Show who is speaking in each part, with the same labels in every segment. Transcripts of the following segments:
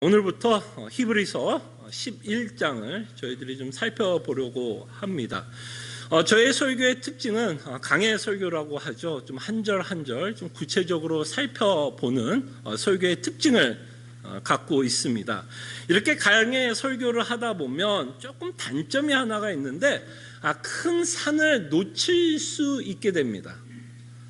Speaker 1: 오늘부터 히브리서 11장을 저희들이 좀 살펴보려고 합니다. 저의 설교의 특징은 강해 설교라고 하죠. 좀 한 절 한 절 좀 구체적으로 살펴보는 설교의 특징을 갖고 있습니다. 이렇게 강해 설교를 하다 보면 조금 단점이 하나가 있는데 큰 산을 놓칠 수 있게 됩니다.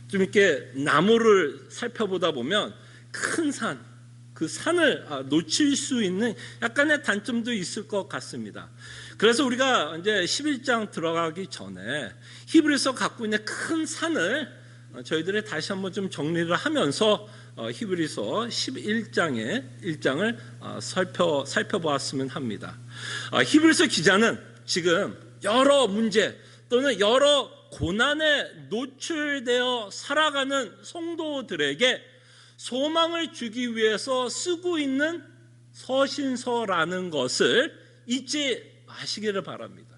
Speaker 1: 좀 이렇게 나무를 살펴보다 보면 큰 산, 그 산을 놓칠 수 있는 약간의 단점도 있을 것 같습니다. 그래서 우리가 이제 11장 들어가기 전에 히브리서 갖고 있는 큰 산을 저희들이 다시 한번 좀 정리를 하면서 히브리서 1장을 살펴보았으면 합니다. 히브리서 기자는 지금 여러 문제 또는 여러 고난에 노출되어 살아가는 성도들에게 소망을 주기 위해서 쓰고 있는 서신서라는 것을 잊지 마시기를 바랍니다.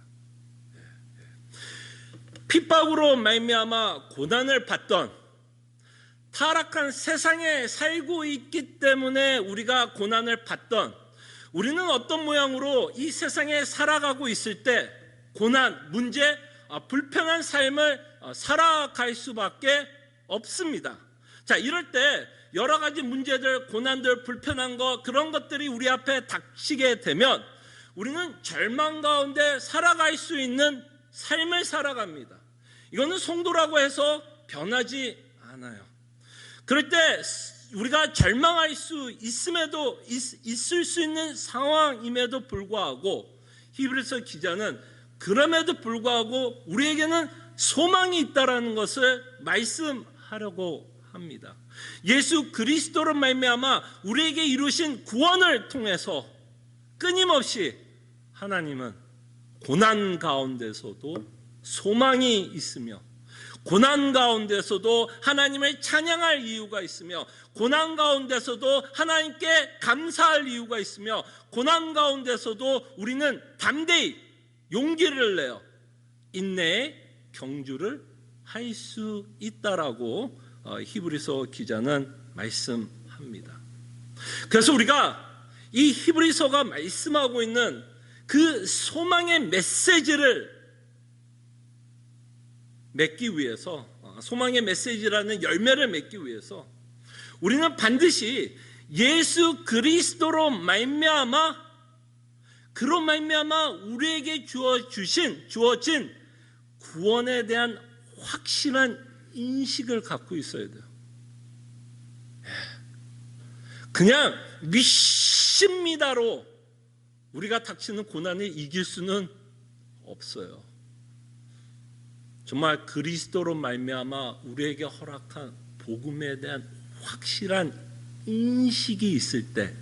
Speaker 1: 핍박으로 말미암아 고난을 받던 타락한 세상에 살고 있기 때문에 우리가 고난을 받던, 우리는 어떤 모양으로 이 세상에 살아가고 있을 때 고난, 문제, 불편한 삶을 살아갈 수밖에 없습니다. 자, 이럴 때 여러 가지 문제들, 고난들, 불편한 것, 그런 것들이 우리 앞에 닥치게 되면 우리는 절망 가운데 살아갈 수 있는 삶을 살아갑니다. 이거는 성도라고 해서 변하지 않아요. 그럴 때 우리가 절망할 수 있을 수 있는 상황임에도 불구하고 히브리서 기자는 그럼에도 불구하고 우리에게는 소망이 있다라는 것을 말씀하려고 합니다. 예수 그리스도로 말미암아 우리에게 이루신 구원을 통해서 끊임없이 하나님은 고난 가운데서도 소망이 있으며, 고난 가운데서도 하나님을 찬양할 이유가 있으며, 고난 가운데서도 하나님께 감사할 이유가 있으며, 고난 가운데서도 우리는 담대히 용기를 내어 인내의 경주를 할 수 있다라고 히브리서 기자는 말씀합니다. 그래서 우리가 이 히브리서가 말씀하고 있는 그 소망의 메시지를 맺기 위해서, 소망의 메시지라는 열매를 맺기 위해서 우리는 반드시 예수 그리스도로 말미암아, 그로 말미암아 우리에게 주어진 구원에 대한 확실한 인식을 갖고 있어야 돼요. 그냥 믿습니다로 우리가 닥치는 고난을 이길 수는 없어요. 정말 그리스도로 말미암아 우리에게 허락한 복음에 대한 확실한 인식이 있을 때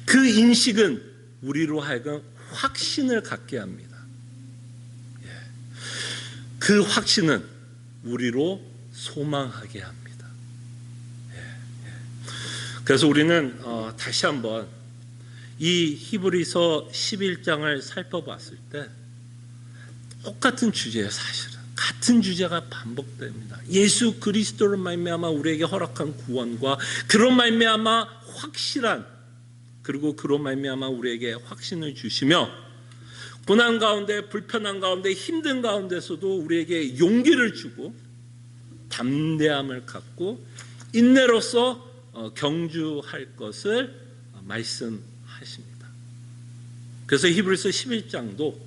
Speaker 1: 그 인식은 우리로 하여금 확신을 갖게 합니다. 그 확신은 우리로 소망하게 합니다. 그래서 우리는 다시 한번 이 히브리서 11장을 살펴봤을 때 똑같은 주제예요. 사실은 같은 주제가 반복됩니다. 예수 그리스도로 말미암아 우리에게 허락한 구원과 그로 말미암아 확실한, 그리고 그로 말미암아 우리에게 확신을 주시며, 고난 가운데, 불편한 가운데, 힘든 가운데서도 우리에게 용기를 주고 담대함을 갖고 인내로서 경주할 것을 말씀하십니다. 그래서 히브리서 11장도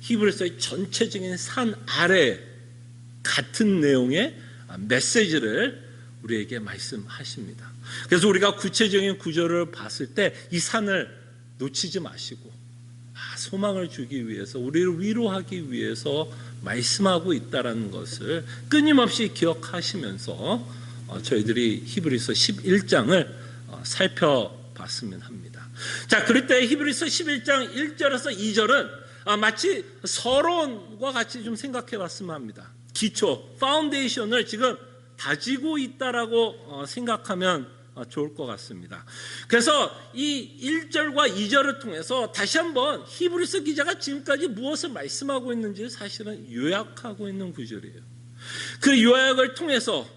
Speaker 1: 히브리서의 전체적인 산 아래 같은 내용의 메시지를 우리에게 말씀하십니다. 그래서 우리가 구체적인 구절을 봤을 때 이 산을 놓치지 마시고 소망을 주기 위해서, 우리를 위로하기 위해서 말씀하고 있다는 것을 끊임없이 기억하시면서 저희들이 히브리서 11장을 살펴봤으면 합니다. 자, 그럴 때 히브리서 11장 1절에서 2절은 마치 서론과 같이 좀 생각해 봤으면 합니다. 기초, 파운데이션을 지금 다지고 있다라고 생각하면 좋을 것 같습니다. 그래서 이 1절과 2절을 통해서 다시 한번 히브리서 기자가 지금까지 무엇을 말씀하고 있는지 사실은 요약하고 있는 구절이에요. 그 요약을 통해서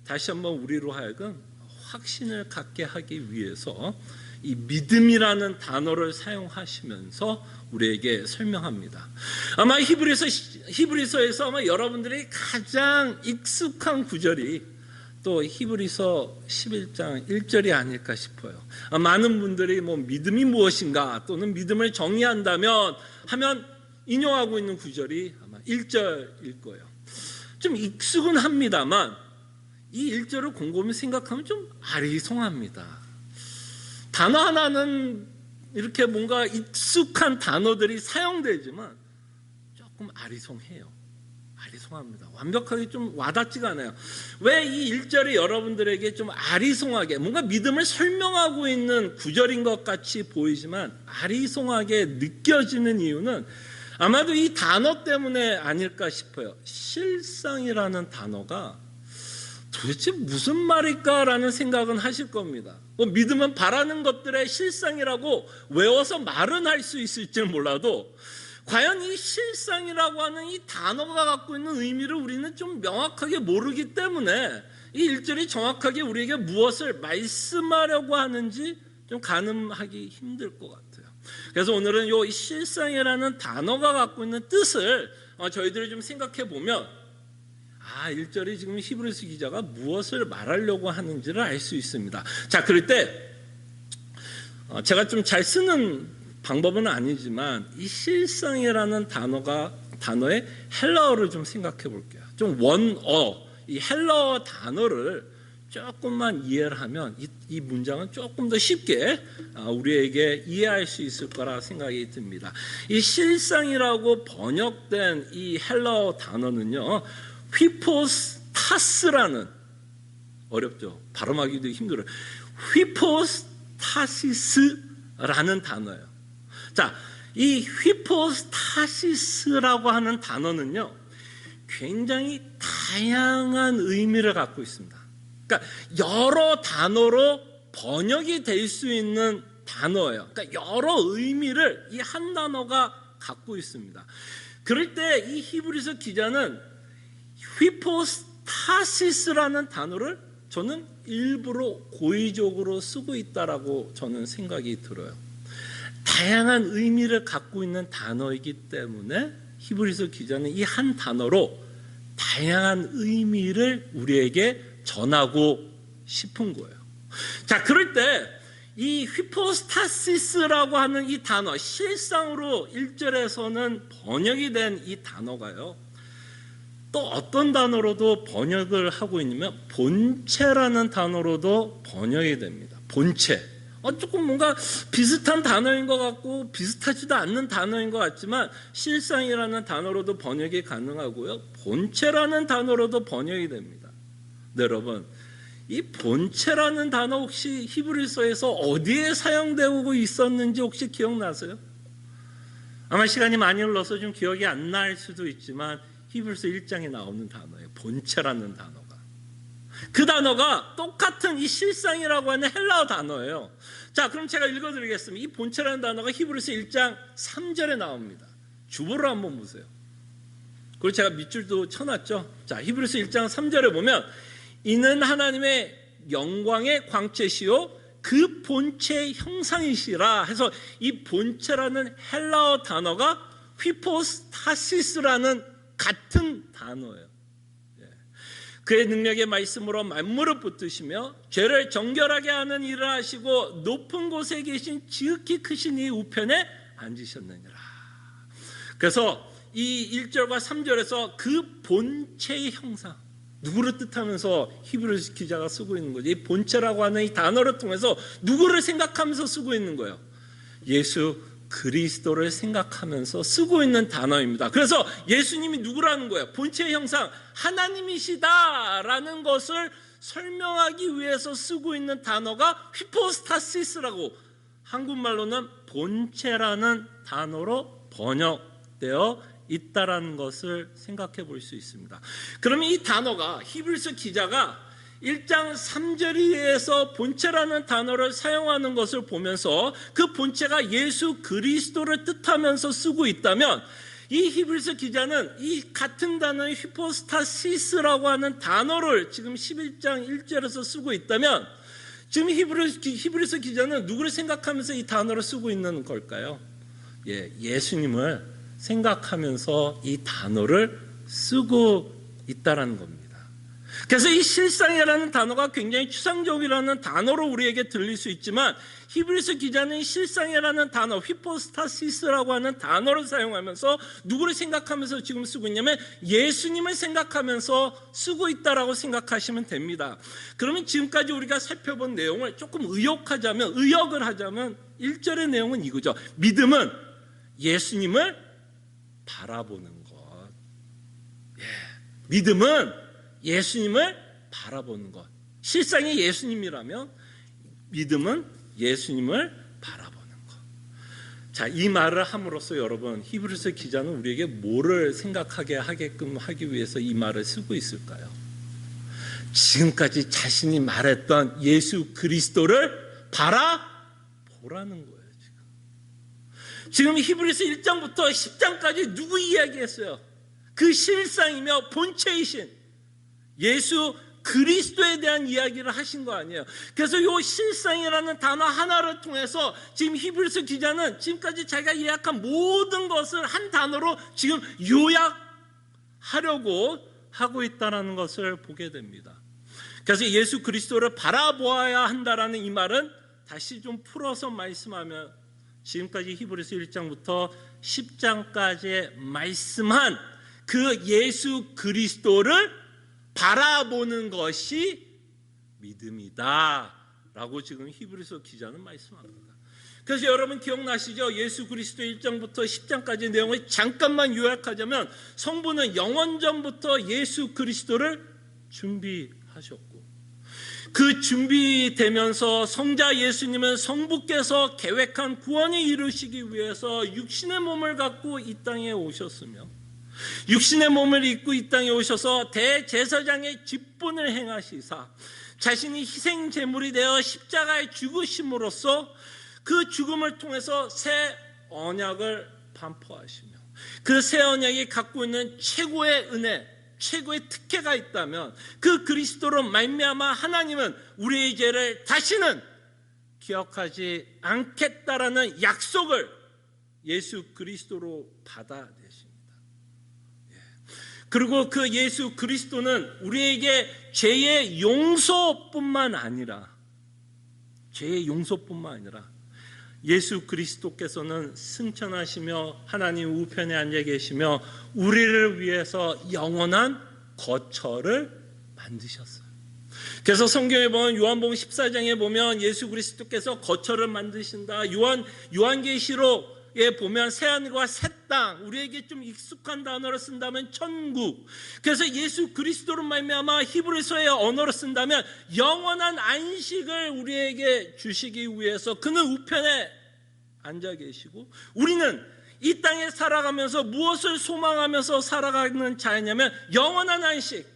Speaker 1: 다시 한번 우리로 하여금 확신을 갖게 하기 위해서 이 믿음이라는 단어를 사용하시면서 우리에게 설명합니다. 아마 히브리서에서 아마 여러분들이 가장 익숙한 구절이 또 히브리서 11장 1절이 아닐까 싶어요. 많은 분들이 믿음이 무엇인가 또는 믿음을 정의한다면 하면 인용하고 있는 구절이 아마 1절일 거예요. 좀 익숙은 합니다만 이 1절을 곰곰이 생각하면 좀 아리송합니다. 단어 하나는 이렇게 뭔가 익숙한 단어들이 사용되지만 조금 아리송합니다. 완벽하게 좀 와닿지가 않아요. 왜 이 1절이 여러분들에게 좀 아리송하게 뭔가 믿음을 설명하고 있는 구절인 것 같이 보이지만 아리송하게 느껴지는 이유는 아마도 이 단어 때문에 아닐까 싶어요. 실상이라는 단어가 도대체 무슨 말일까라는 생각은 하실 겁니다. 믿음은 바라는 것들의 실상이라고 외워서 말은 할 수 있을지 몰라도 과연 이 실상이라고 하는 이 단어가 갖고 있는 의미를 우리는 좀 명확하게 모르기 때문에 이 1절이 정확하게 우리에게 무엇을 말씀하려고 하는지 좀 가늠하기 힘들 것 같아요. 그래서 오늘은 이 실상이라는 단어가 갖고 있는 뜻을 저희들이 좀 생각해 보면 1절이 지금 히브리서 기자가 무엇을 말하려고 하는지를 알 수 있습니다. 자, 그럴 때 제가 좀 잘 쓰는 방법은 아니지만 이 실상이라는 단어의 헬라어를 좀 생각해 볼게요. 좀 원어, 이 헬라어 단어를 조금만 이해를 하면 이 문장은 조금 더 쉽게 우리에게 이해할 수 있을 거라 생각이 듭니다. 이 실상이라고 번역된 이 헬라어 단어는요, 휘포스타스라는, 어렵죠? 발음하기도 힘들어요. 휘포스타시스라는 단어예요. 자, 이 휘포스타시스라고 하는 단어는요, 굉장히 다양한 의미를 갖고 있습니다. 그러니까 여러 단어로 번역이 될 수 있는 단어예요. 그러니까 여러 의미를 이 한 단어가 갖고 있습니다. 그럴 때 이 히브리서 기자는 휘포스타시스라는 단어를 저는 일부러 고의적으로 쓰고 있다라고 저는 생각이 들어요. 다양한 의미를 갖고 있는 단어이기 때문에 히브리서 기자는 이 한 단어로 다양한 의미를 우리에게 전하고 싶은 거예요. 자, 그럴 때 이 휘포스타시스라고 하는 이 단어, 실상으로 1절에서는 번역이 된 이 단어가요, 또 어떤 단어로도 번역을 하고 있냐면 본체라는 단어로도 번역이 됩니다. 본체. 조금 뭔가 비슷한 단어인 것 같고 비슷하지도 않는 단어인 것 같지만 실상이라는 단어로도 번역이 가능하고요, 본체라는 단어로도 번역이 됩니다. 네, 여러분, 이 본체라는 단어 혹시 히브리서에서 어디에 사용되고 있었는지 혹시 기억나세요? 아마 시간이 많이 흘러서 좀 기억이 안 날 수도 있지만 히브리서 1장에 나오는 단어예요. 본체라는 단어가. 그 단어가 똑같은 이 실상이라고 하는 헬라어 단어예요. 자, 그럼 제가 읽어드리겠습니다. 이 본체라는 단어가 히브리서 1장 3절에 나옵니다. 주보를 한번 보세요. 그리고 제가 밑줄도 쳐놨죠. 자, 히브리서 1장 3절에 보면 이는 하나님의 영광의 광채시요 그 본체의 형상이시라 해서 이 본체라는 헬라어 단어가 휘포스타시스라는 같은 단어예요. 그의 능력의 말씀으로 만물을 붙드시며 죄를 정결하게 하는 일을 하시고 높은 곳에 계신 지극히 크신 이 우편에 앉으셨느니라. 그래서 이 1절과 3절에서 그 본체의 형상, 누구를 뜻하면서 히브리서 기자가 쓰고 있는 거죠. 이 본체라고 하는 이 단어를 통해서 누구를 생각하면서 쓰고 있는 거예요? 예수 그리스도를 생각하면서 쓰고 있는 단어입니다. 그래서 예수님이 누구라는 거예요? 본체의 형상 하나님이시다라는 것을 설명하기 위해서 쓰고 있는 단어가 휘포스타시스라고, 한국말로는 본체라는 단어로 번역되어 있다라는 것을 생각해 볼 수 있습니다. 그러면 이 단어가 히브리서 기자가 1장 3절에서 본체라는 단어를 사용하는 것을 보면서 그 본체가 예수 그리스도를 뜻하면서 쓰고 있다면, 이 히브리서 기자는 이 같은 단어의 휘포스타시스라고 하는 단어를 지금 11장 1절에서 쓰고 있다면 지금 히브리서 기자는 누구를 생각하면서 이 단어를 쓰고 있는 걸까요? 예수님을 생각하면서 이 단어를 쓰고 있다라는 겁니다. 그래서 이 실상이라는 단어가 굉장히 추상적이라는 단어로 우리에게 들릴 수 있지만 히브리서 기자는 실상이라는 단어, 휘포스타시스라고 하는 단어를 사용하면서 누구를 생각하면서 지금 쓰고 있냐면 예수님을 생각하면서 쓰고 있다라고 생각하시면 됩니다. 그러면 지금까지 우리가 살펴본 내용을 조금 의역을 하자면 1절의 내용은 이거죠. 믿음은 예수님을 바라보는 것. 믿음은 예수님을 바라보는 것. 실상이 예수님이라면 믿음은 예수님을 바라보는 것. 자, 이 말을 함으로써 여러분, 히브리서 기자는 우리에게 뭐를 생각하게 하게끔 하기 위해서 이 말을 쓰고 있을까요? 지금까지 자신이 말했던 예수 그리스도를 바라보라는 거예요. 지금 히브리서 1장부터 10장까지 누구 이야기했어요? 그 실상이며 본체이신 예수 그리스도에 대한 이야기를 하신 거 아니에요. 그래서 이 실상이라는 단어 하나를 통해서 지금 히브리서 기자는 지금까지 자기가 예약한 모든 것을 한 단어로 지금 요약하려고 하고 있다는 것을 보게 됩니다. 그래서 예수 그리스도를 바라보아야 한다라는 이 말은 다시 좀 풀어서 말씀하면 지금까지 히브리서 1장부터 10장까지 말씀한 그 예수 그리스도를 바라보는 것이 믿음이다 라고 지금 히브리서 기자는 말씀합니다. 그래서 여러분 기억나시죠? 예수 그리스도 1장부터 10장까지 내용을 잠깐만 요약하자면 성부는 영원전부터 예수 그리스도를 준비하셨고 그 준비되면서 성자 예수님은 성부께서 계획한 구원을 이루시기 위해서 육신의 몸을 갖고 이 땅에 오셨으며 육신의 몸을 입고 이 땅에 오셔서 대제사장의 직분을 행하시사 자신이 희생제물이 되어 십자가에 죽으심으로써 그 죽음을 통해서 새 언약을 반포하시며 그 새 언약이 갖고 있는 최고의 은혜, 최고의 특혜가 있다면 그 그리스도로 말미암아 하나님은 우리의 죄를 다시는 기억하지 않겠다라는 약속을 예수 그리스도로 받아내십니다. 그리고 그 예수 그리스도는 우리에게 죄의 용서뿐만 아니라 예수 그리스도께서는 승천하시며 하나님 우편에 앉아 계시며 우리를 위해서 영원한 거처를 만드셨어요. 그래서 성경에 보면 요한복음 14장에 보면 예수 그리스도께서 거처를 만드신다. 요한계시록에 보면 새하늘과 새 땅, 우리에게 좀 익숙한 단어로 쓴다면 천국. 그래서 예수 그리스도로 말미암아 히브리서의 언어로 쓴다면 영원한 안식을 우리에게 주시기 위해서 그는 우편에 앉아 계시고 우리는 이 땅에 살아가면서 무엇을 소망하면서 살아가는 자였냐면 영원한 안식,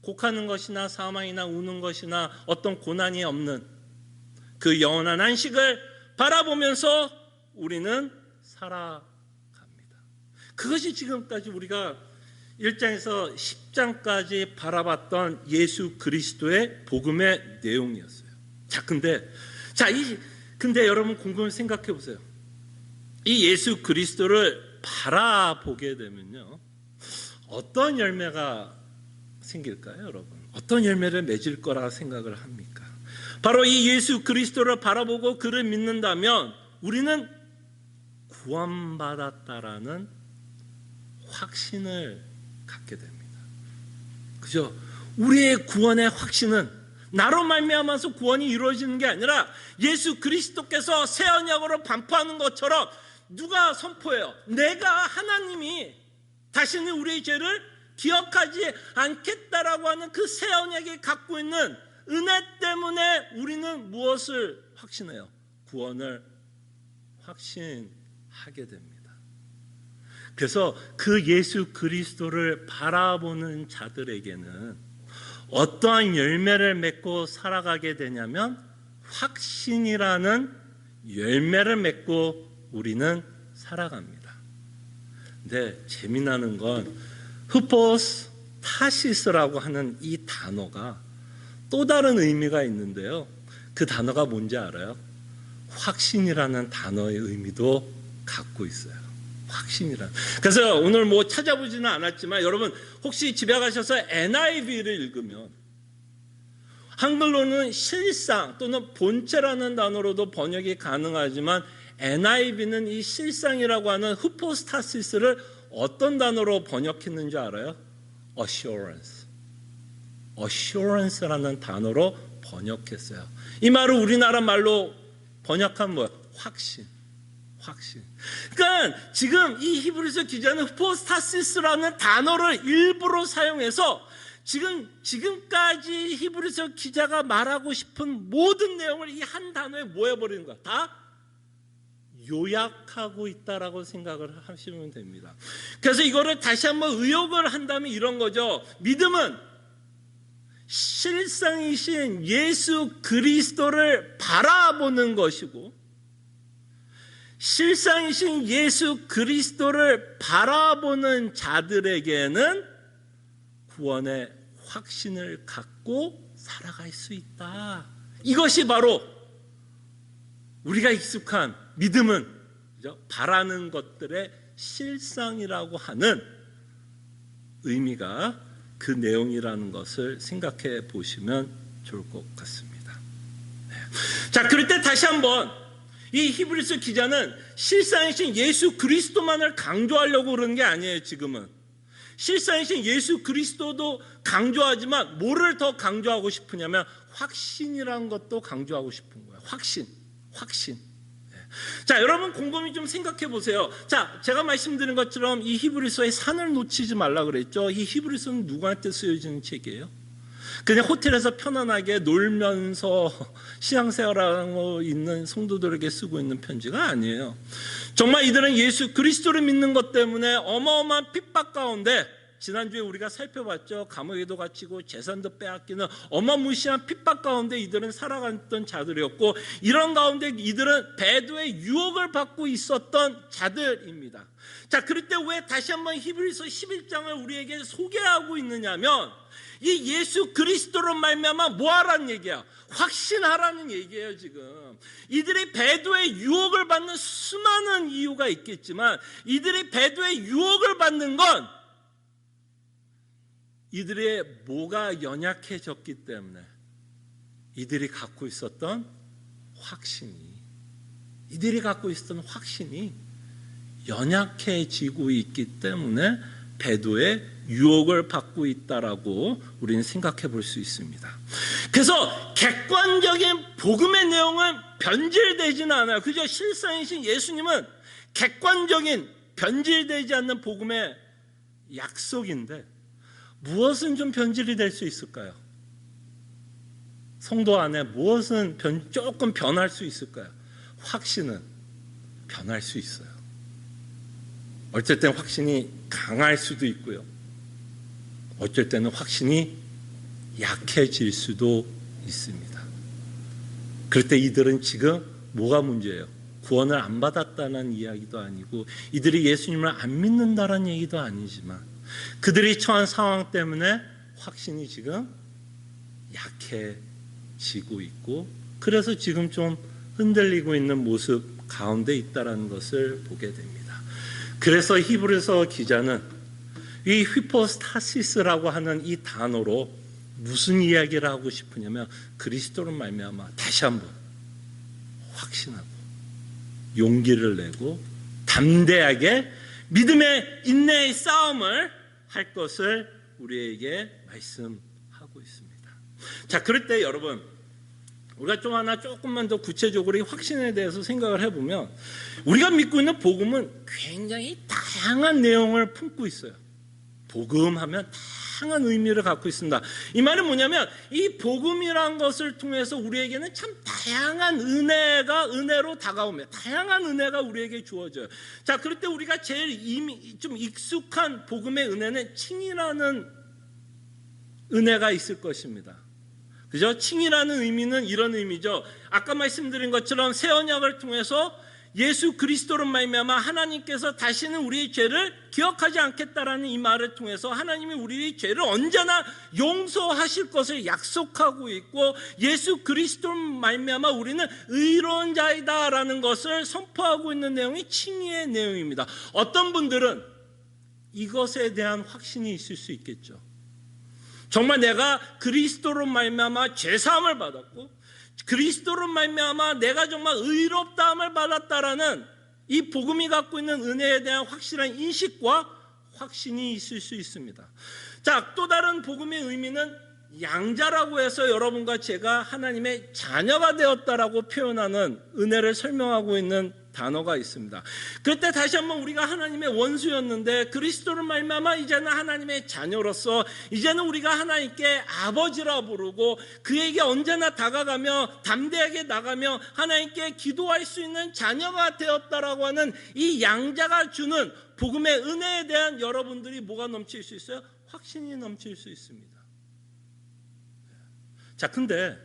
Speaker 1: 곡하는 것이나 사망이나 우는 것이나 어떤 고난이 없는 그 영원한 안식을 바라보면서 우리는 살아갑니다. 그것이 지금까지 우리가 1장에서 10장까지 바라봤던 예수 그리스도의 복음의 내용이었어요. 근데 여러분 곰곰이 생각해 보세요. 이 예수 그리스도를 바라보게 되면요, 어떤 열매가 생길까요, 여러분? 어떤 열매를 맺을 거라 생각을 합니까? 바로 이 예수 그리스도를 바라보고 그를 믿는다면 우리는 구원받았다라는 확신을 갖게 됩니다. 그죠? 우리의 구원의 확신은 나로 말미암아서 구원이 이루어지는 게 아니라 예수 그리스도께서 새 언약으로 반포하는 것처럼 누가 선포해요? 내가 하나님이 다시는 우리의 죄를 기억하지 않겠다라고 하는 그 새 언약이 갖고 있는 은혜 때문에 우리는 무엇을 확신해요? 구원을 확신하게 됩니다. 그래서 그 예수 그리스도를 바라보는 자들에게는 어떠한 열매를 맺고 살아가게 되냐면 확신이라는 열매를 맺고 우리는 살아갑니다. 근데 재미나는 건 후포스타시스라고 하는 이 단어가 또 다른 의미가 있는데요. 그 단어가 뭔지 알아요? 확신이라는 단어의 의미도 갖고 있어요. 확신이란. 그래서 오늘 뭐 찾아보지는 않았지만 여러분 혹시 집에 가셔서 NIV를 읽으면 한글로는 실상 또는 본체라는 단어로도 번역이 가능하지만 NIV는 이 실상이라고 하는 후포스타시스를 어떤 단어로 번역했는지 알아요? Assurance. Assurance라는 단어로 번역했어요. 이 말을 우리나라 말로 번역한 뭐예요? 확신. 확신. 그러니까 지금 이 히브리서 기자는 후포스타시스라는 단어를 일부러 사용해서 지금까지 히브리서 기자가 말하고 싶은 모든 내용을 이 한 단어에 모여버리는 거야. 다 요약하고 있다라고 생각을 하시면 됩니다. 그래서 이거를 다시 한번 의역을 한다면 이런 거죠. 믿음은 실상이신 예수 그리스도를 바라보는 것이고, 실상이신 예수 그리스도를 바라보는 자들에게는 구원의 확신을 갖고 살아갈 수 있다. 이것이 바로 우리가 익숙한 믿음은 바라는 것들의 실상이라고 하는 의미가 그 내용이라는 것을 생각해 보시면 좋을 것 같습니다. 자, 그럴 때 다시 한번 이 히브리서 기자는 실상이신 예수 그리스도만을 강조하려고 그러는 게 아니에요. 지금은 실상이신 예수 그리스도도 강조하지만 뭐를 더 강조하고 싶으냐면 확신이라는 것도 강조하고 싶은 거예요. 확신. 자, 여러분 곰곰이 좀 생각해 보세요. 자, 제가 말씀드린 것처럼 이 히브리서의 산을 놓치지 말라 그랬죠. 이 히브리서는 누구한테 쓰여지는 책이에요? 그냥 호텔에서 편안하게 놀면서 신앙생활하고 있는 성도들에게 쓰고 있는 편지가 아니에요. 정말 이들은 예수 그리스도를 믿는 것 때문에 어마어마한 핍박 가운데, 지난주에 우리가 살펴봤죠. 감옥에도 갇히고 재산도 빼앗기는 어마무시한 핍박 가운데 이들은 살아갔던 자들이었고, 이런 가운데 이들은 배도의 유혹을 받고 있었던 자들입니다. 자, 그럴 때 왜 다시 한번 히브리서 11장을 우리에게 소개하고 있느냐면, 이 예수 그리스도로 말미암아 뭐하라는 얘기야? 확신하라는 얘기예요. 지금 이들이 배도의 유혹을 받는 수많은 이유가 있겠지만, 이들이 배도의 유혹을 받는 건 이들의 뭐가 연약해졌기 때문에, 이들이 갖고 있었던 확신이 연약해지고 있기 때문에 배도의 유혹을 받고 있다라고 우리는 생각해 볼 수 있습니다. 그래서 객관적인 복음의 내용은 변질되지는 않아요. 그저 실상이신 예수님은 객관적인 변질되지 않는 복음의 약속인데, 무엇은 좀 변질이 될 수 있을까요? 성도 안에 무엇은 조금 변할 수 있을까요? 확신은 변할 수 있어요. 어쩔 때는 확신이 강할 수도 있고요. 어쩔 때는 확신이 약해질 수도 있습니다. 그럴 때 이들은 지금 뭐가 문제예요? 구원을 안 받았다는 이야기도 아니고, 이들이 예수님을 안 믿는다는 얘기도 아니지만, 그들이 처한 상황 때문에 확신이 지금 약해지고 있고, 그래서 지금 좀 흔들리고 있는 모습 가운데 있다는 것을 보게 됩니다. 그래서 히브리서 기자는 이 휘포스타시스라고 하는 이 단어로 무슨 이야기를 하고 싶으냐면, 그리스도로 말미암아 다시 한번 확신하고 용기를 내고 담대하게 믿음의 인내의 싸움을 할 것을 우리에게 말씀하고 있습니다. 자, 그럴 때 여러분, 우리가 조금만 더 구체적으로 이 확신에 대해서 생각을 해보면, 우리가 믿고 있는 복음은 굉장히 다양한 내용을 품고 있어요. 복음하면 다양한 의미를 갖고 있습니다. 이 말은 뭐냐면, 이 복음이란 것을 통해서 우리에게는 참 다양한 은혜로 다가오며 다양한 은혜가 우리에게 주어져요. 자, 그럴 때 우리가 제일 이미 좀 익숙한 복음의 은혜는 칭이라는 은혜가 있을 것입니다. 그죠? 칭이라는 의미는 이런 의미죠. 아까 말씀드린 것처럼 새 언약을 통해서 예수 그리스도로 말미암아 하나님께서 다시는 우리의 죄를 기억하지 않겠다라는 이 말을 통해서 하나님이 우리의 죄를 언제나 용서하실 것을 약속하고 있고, 예수 그리스도로 말미암아 우리는 의로운 자이다라는 것을 선포하고 있는 내용이 칭의의 내용입니다. 어떤 분들은 이것에 대한 확신이 있을 수 있겠죠. 정말 내가 그리스도로 말미암아 죄사함을 받았고 그리스도로 말미암아 내가 정말 의롭다함을 받았다라는 이 복음이 갖고 있는 은혜에 대한 확실한 인식과 확신이 있을 수 있습니다. 자, 또 다른 복음의 의미는 양자라고 해서 여러분과 제가 하나님의 자녀가 되었다라고 표현하는 은혜를 설명하고 있는 단어가 있습니다. 그때 다시 한번 우리가 하나님의 원수였는데 그리스도를 말미암아 이제는 하나님의 자녀로서 이제는 우리가 하나님께 아버지라 부르고 그에게 언제나 다가가며 담대하게 나가며 하나님께 기도할 수 있는 자녀가 되었다라고 하는 이 양자가 주는 복음의 은혜에 대한 여러분들이 뭐가 넘칠 수 있어요? 확신이 넘칠 수 있습니다. 자, 근데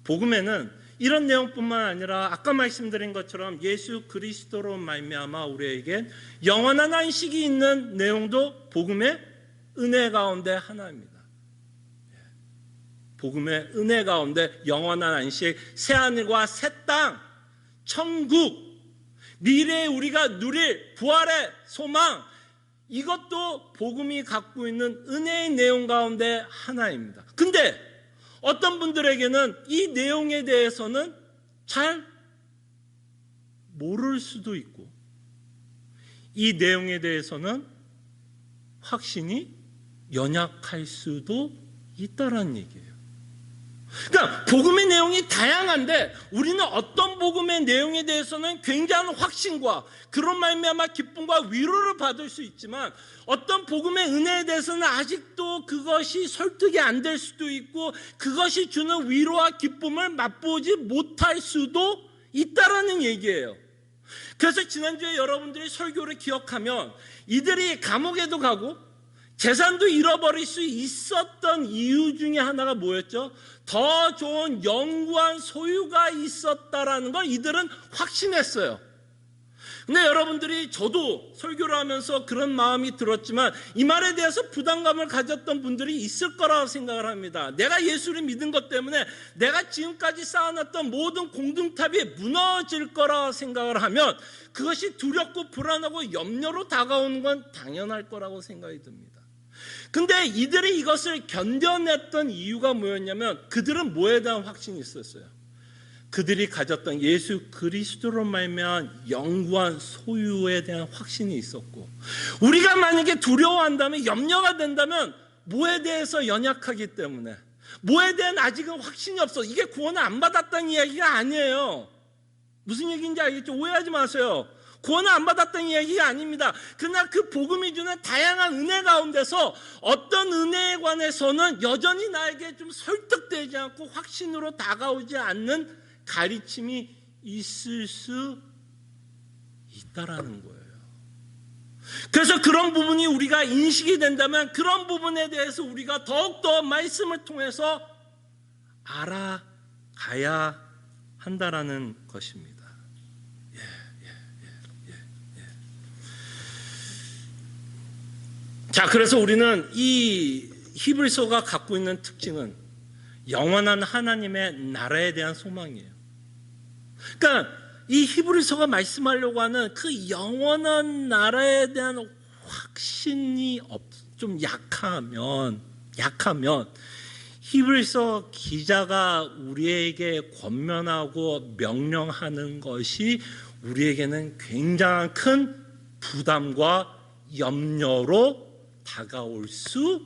Speaker 1: 복음에는 이런 내용뿐만 아니라 아까 말씀드린 것처럼 예수 그리스도로 말미암아 우리에게 영원한 안식이 있는 내용도 복음의 은혜 가운데 하나입니다. 복음의 은혜 가운데 영원한 안식, 새하늘과 새 땅, 천국, 미래에 우리가 누릴 부활의 소망, 이것도 복음이 갖고 있는 은혜의 내용 가운데 하나입니다. 근데 어떤 분들에게는 이 내용에 대해서는 잘 모를 수도 있고 이 내용에 대해서는 확신이 연약할 수도 있다라는 얘기예요. 그러니까 복음의 내용이 다양한데 우리는 어떤 복음의 내용에 대해서는 굉장한 확신과 그런 말미암아 기쁨과 위로를 받을 수 있지만 어떤 복음의 은혜에 대해서는 아직도 그것이 설득이 안 될 수도 있고 그것이 주는 위로와 기쁨을 맛보지 못할 수도 있다라는 얘기예요. 그래서 지난주에 여러분들이 설교를 기억하면 이들이 감옥에도 가고 재산도 잃어버릴 수 있었던 이유 중에 하나가 뭐였죠? 더 좋은 영구한 소유가 있었다라는 걸 이들은 확신했어요. 근데 여러분들이 저도 설교를 하면서 그런 마음이 들었지만 이 말에 대해서 부담감을 가졌던 분들이 있을 거라고 생각을 합니다. 내가 예수를 믿은 것 때문에 내가 지금까지 쌓아놨던 모든 공동탑이 무너질 거라고 생각을 하면 그것이 두렵고 불안하고 염려로 다가오는 건 당연할 거라고 생각이 듭니다. 근데 이들이 이것을 견뎌냈던 이유가 뭐였냐면 그들은 뭐에 대한 확신이 있었어요? 그들이 가졌던 예수 그리스도로 말미암은 영구한 소유에 대한 확신이 있었고 우리가 만약에 두려워한다면 염려가 된다면 뭐에 대해서 연약하기 때문에 뭐에 대한 아직은 확신이 없어. 이게 구원을 안 받았다는 이야기가 아니에요. 무슨 얘기인지 알겠죠? 오해하지 마세요. 구원을 안 받았다는 이야기가 아닙니다. 그러나 그 복음이 주는 다양한 은혜 가운데서 어떤 은혜에 관해서는 여전히 나에게 좀 설득되지 않고 확신으로 다가오지 않는 가르침이 있을 수 있다라는 거예요. 그래서 그런 부분이 우리가 인식이 된다면 그런 부분에 대해서 우리가 더욱더 말씀을 통해서 알아가야 한다라는 것입니다. 자, 그래서 우리는 이 히브리서가 갖고 있는 특징은 영원한 하나님의 나라에 대한 소망이에요. 그러니까 이 히브리서가 말씀하려고 하는 그 영원한 나라에 대한 확신이 좀 약하면 히브리서 기자가 우리에게 권면하고 명령하는 것이 우리에게는 굉장한 큰 부담과 염려로 다가올 수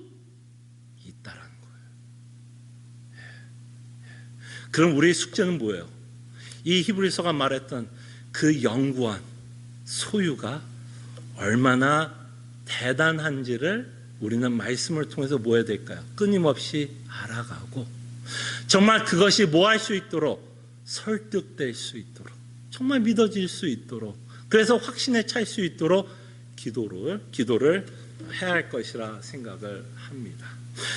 Speaker 1: 있다라는 거예요. 그럼 우리의 숙제는 뭐예요? 이 히브리서가 말했던 그 영구한 소유가 얼마나 대단한지를 우리는 말씀을 통해서 뭐 해야 될까요? 끊임없이 알아가고 정말 그것이 뭐 할 수 있도록 설득될 수 있도록 정말 믿어질 수 있도록 그래서 확신에 찰 수 있도록 기도를 해야 할 것이라 생각을 합니다.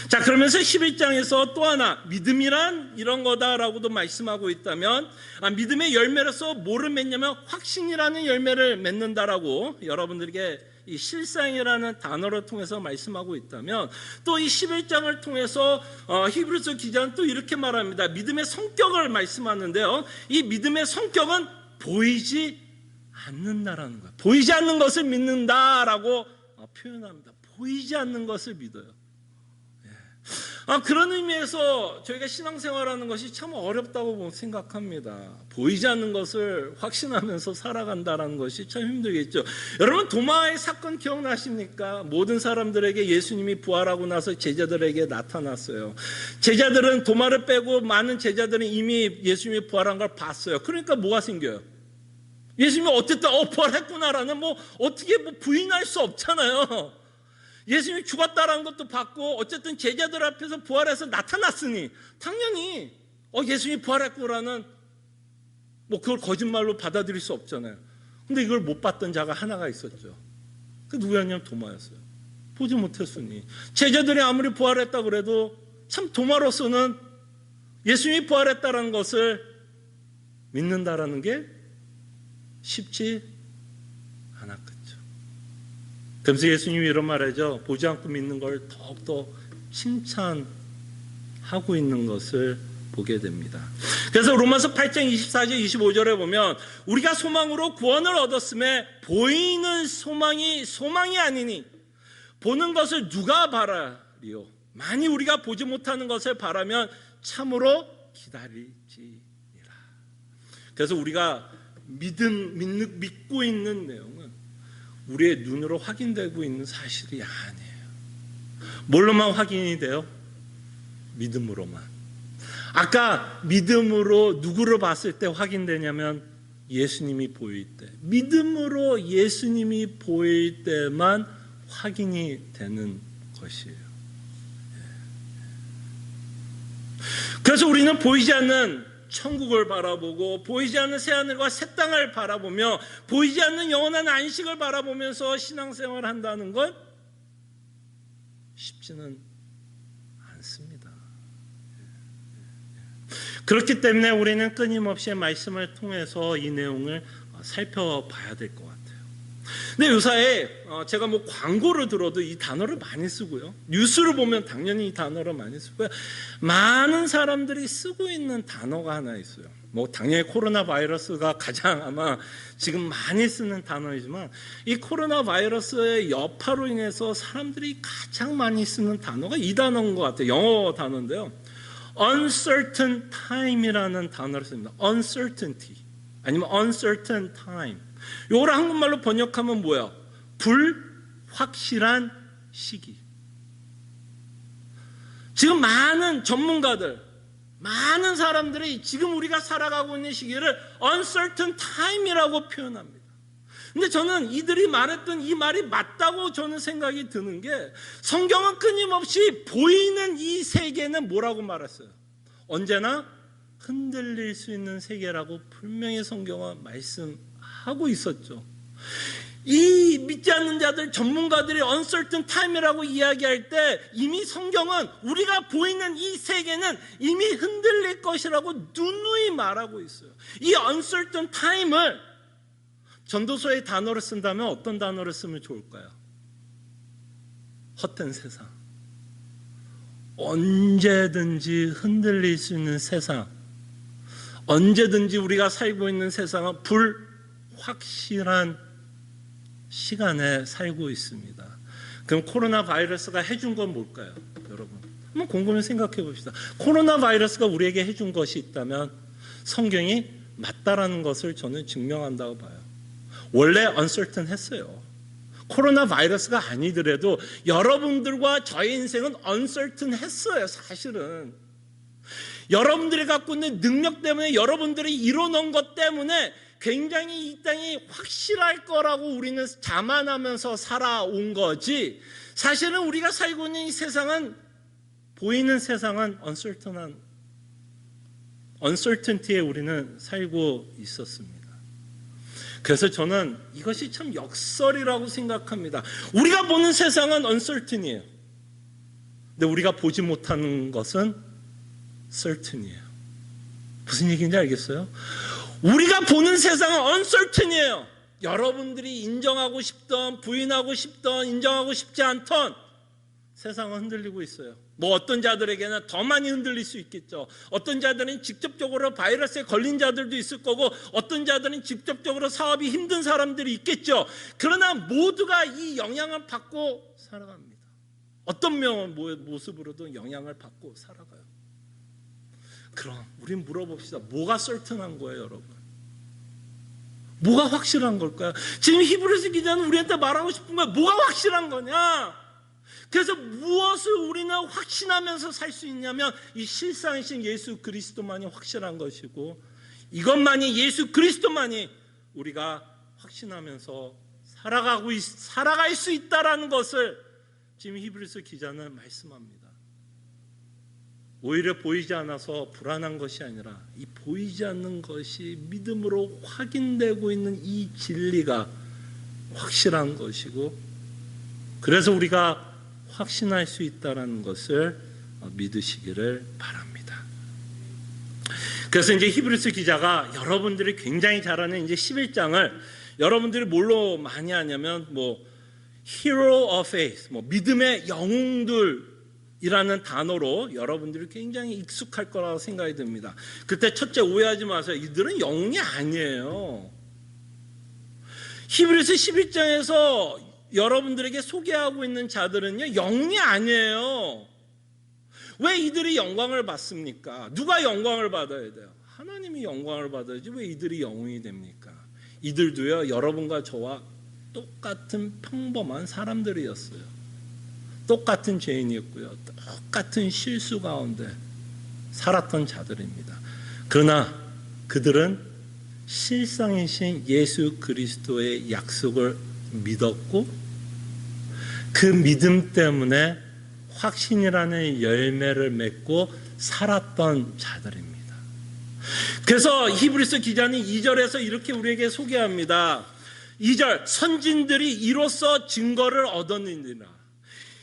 Speaker 1: 자, 그러면서 11장에서 또 하나 믿음이란 이런 거다라고도 말씀하고 있다면, 믿음의 열매로서 뭐를 맺냐면 확신이라는 열매를 맺는다라고 여러분들에게 이 실상이라는 단어를 통해서 말씀하고 있다면, 또 이 11장을 통해서 히브리서 기자는 또 이렇게 말합니다. 믿음의 성격을 말씀하는데요, 이 믿음의 성격은 보이지 않는다라는 거예요. 보이지 않는 것을 믿는다라고 표현합니다. 보이지 않는 것을 믿어요. 그런 의미에서 저희가 신앙생활하는 것이 참 어렵다고 생각합니다. 보이지 않는 것을 확신하면서 살아간다는 것이 참 힘들겠죠. 여러분, 도마의 사건 기억나십니까? 모든 사람들에게 예수님이 부활하고 나서 제자들에게 나타났어요. 제자들은 도마를 빼고 많은 제자들은 이미 예수님이 부활한 걸 봤어요. 그러니까 뭐가 생겨요? 예수님이 어쨌든 부활했구나라는 어떻게 부인할 수 없잖아요. 예수님이 죽었다라는 것도 봤고 어쨌든 제자들 앞에서 부활해서 나타났으니 당연히 예수님이 부활했구나라는 그걸 거짓말로 받아들일 수 없잖아요. 근데 이걸 못 봤던 자가 하나가 있었죠. 그 누구였냐면 도마였어요. 보지 못했으니. 제자들이 아무리 부활했다고 그래도 참 도마로서는 예수님이 부활했다라는 것을 믿는다라는 게 쉽지 않았거든요. 그래서 예수님이 이런 말하죠. 보지 않고 믿는 걸 더욱더 칭찬하고 있는 것을 보게 됩니다. 그래서 로마서 8장 24절 25절에 보면 우리가 소망으로 구원을 얻었음에 보이는 소망이 아니니 보는 것을 누가 바라리요. 만일 우리가 보지 못하는 것을 바라면 참으로 기다리지니라. 그래서 우리가 믿고 있는 내용은 우리의 눈으로 확인되고 있는 사실이 아니에요. 뭘로만 확인이 돼요? 믿음으로만. 아까 믿음으로 누구를 봤을 때 확인되냐면 예수님이 보일 때, 믿음으로 예수님이 보일 때만 확인이 되는 것이에요. 그래서 우리는 보이지 않는 천국을 바라보고 보이지 않는 새하늘과 새 땅을 바라보며 보이지 않는 영원한 안식을 바라보면서 신앙생활을 한다는 것 쉽지는 않습니다. 그렇기 때문에 우리는 끊임없이 말씀을 통해서 이 내용을 살펴봐야 될 것 같아요. 근데 요사에 제가 광고를 들어도 이 단어를 많이 쓰고요. 뉴스를 보면 당연히 이 단어를 많이 쓰고요. 많은 사람들이 쓰고 있는 단어가 하나 있어요. 당연히 코로나 바이러스가 가장 아마 지금 많이 쓰는 단어이지만 이 코로나 바이러스의 여파로 인해서 사람들이 가장 많이 쓰는 단어가 이 단어인 것 같아요. 영어 단어인데요. uncertain time이라는 단어를 씁니다. uncertainty 아니면 uncertain time. 요거를 한국말로 번역하면 뭐야? 불확실한 시기. 지금 많은 전문가들, 많은 사람들이 지금 우리가 살아가고 있는 시기를 uncertain time이라고 표현합니다. 근데 저는 이들이 말했던 이 말이 맞다고 저는 생각이 드는 게 성경은 끊임없이 보이는 이 세계는 뭐라고 말했어요? 언제나 흔들릴 수 있는 세계라고 분명히 성경은 말씀하고 있었죠. 이 믿지 않는 자들, 전문가들이 uncertain time이라고 이야기할 때 이미 성경은 우리가 보이는 이 세계는 이미 흔들릴 것이라고 누누이 말하고 있어요. 이 uncertain time을 전도서의 단어를 쓴다면 어떤 단어를 쓰면 좋을까요? 헛된 세상. 언제든지 흔들릴 수 있는 세상. 언제든지 우리가 살고 있는 세상은 불확실한 시간에 살고 있습니다. 그럼 코로나 바이러스가 해준 건 뭘까요? 여러분 한번 곰곰이 생각해 봅시다. 코로나 바이러스가 우리에게 해준 것이 있다면 성경이 맞다라는 것을 저는 증명한다고 봐요. 원래 uncertain 했어요. 코로나 바이러스가 아니더라도 여러분들과 저의 인생은 uncertain 했어요. 사실은 여러분들이 갖고 있는 능력 때문에, 여러분들이 이뤄놓은 것 때문에 굉장히 이 땅이 확실할 거라고 우리는 자만하면서 살아온 거지, 사실은 우리가 살고 있는 이 세상은, 보이는 세상은 uncertainty에 우리는 살고 있었습니다. 그래서 저는 이것이 참 역설이라고 생각합니다. 우리가 보는 세상은 uncertain이에요. 근데 우리가 보지 못하는 것은 certain이에요. 무슨 얘기인지 알겠어요? 우리가 보는 세상은 uncertain이에요. 여러분들이 인정하고 싶던, 부인하고 싶던, 인정하고 싶지 않던 세상은 흔들리고 있어요. 뭐 어떤 자들에게는 더 많이 흔들릴 수 있겠죠. 어떤 자들은 직접적으로 바이러스에 걸린 자들도 있을 거고, 어떤 자들은 직접적으로 사업이 힘든 사람들이 있겠죠. 그러나 모두가 이 영향을 받고 살아갑니다. 어떤 모습으로도 영향을 받고 살아가요. 그럼 우린 물어봅시다. 뭐가 certain한 거예요, 여러분? 뭐가 확실한 걸까요? 지금 히브리서 기자는 우리한테 말하고 싶은 거야. 뭐가 확실한 거냐? 그래서 무엇을 우리는 확신하면서 살 수 있냐면 이 실상이신 예수 그리스도만이 확실한 것이고, 이것만이, 예수 그리스도만이 우리가 확신하면서 살아갈 수 있다라는 것을 지금 히브리서 기자는 말씀합니다. 오히려 보이지 않아서 불안한 것이 아니라 이 보이지 않는 것이 믿음으로 확인되고 있는 이 진리가 확실한 것이고, 그래서 우리가 확신할 수 있다는 것을 믿으시기를 바랍니다. 그래서 이제 히브리서 기자가 여러분들이 굉장히 잘 아는 이제 11장을 여러분들이 뭘로 많이 하냐면 hero of faith, 믿음의 영웅들이라는 단어로 여러분들이 굉장히 익숙할 거라고 생각이 듭니다. 그때 첫째 오해하지 마세요. 이들은 영웅이 아니에요. 히브리서 11장에서 여러분들에게 소개하고 있는 자들은요, 영웅이 아니에요. 왜 이들이 영광을 받습니까? 누가 영광을 받아야 돼요? 하나님이 영광을 받아야지 왜 이들이 영웅이 됩니까? 이들도요, 여러분과 저와 똑같은 평범한 사람들이었어요. 똑같은 죄인이었고요, 똑같은 실수 가운데 살았던 자들입니다. 그러나 그들은 실상이신 예수 그리스도의 약속을 믿었고, 그 믿음 때문에 확신이라는 열매를 맺고 살았던 자들입니다. 그래서 히브리서 기자는 2절에서 이렇게 우리에게 소개합니다. 2절, 선진들이 이로써 증거를 얻었느니라.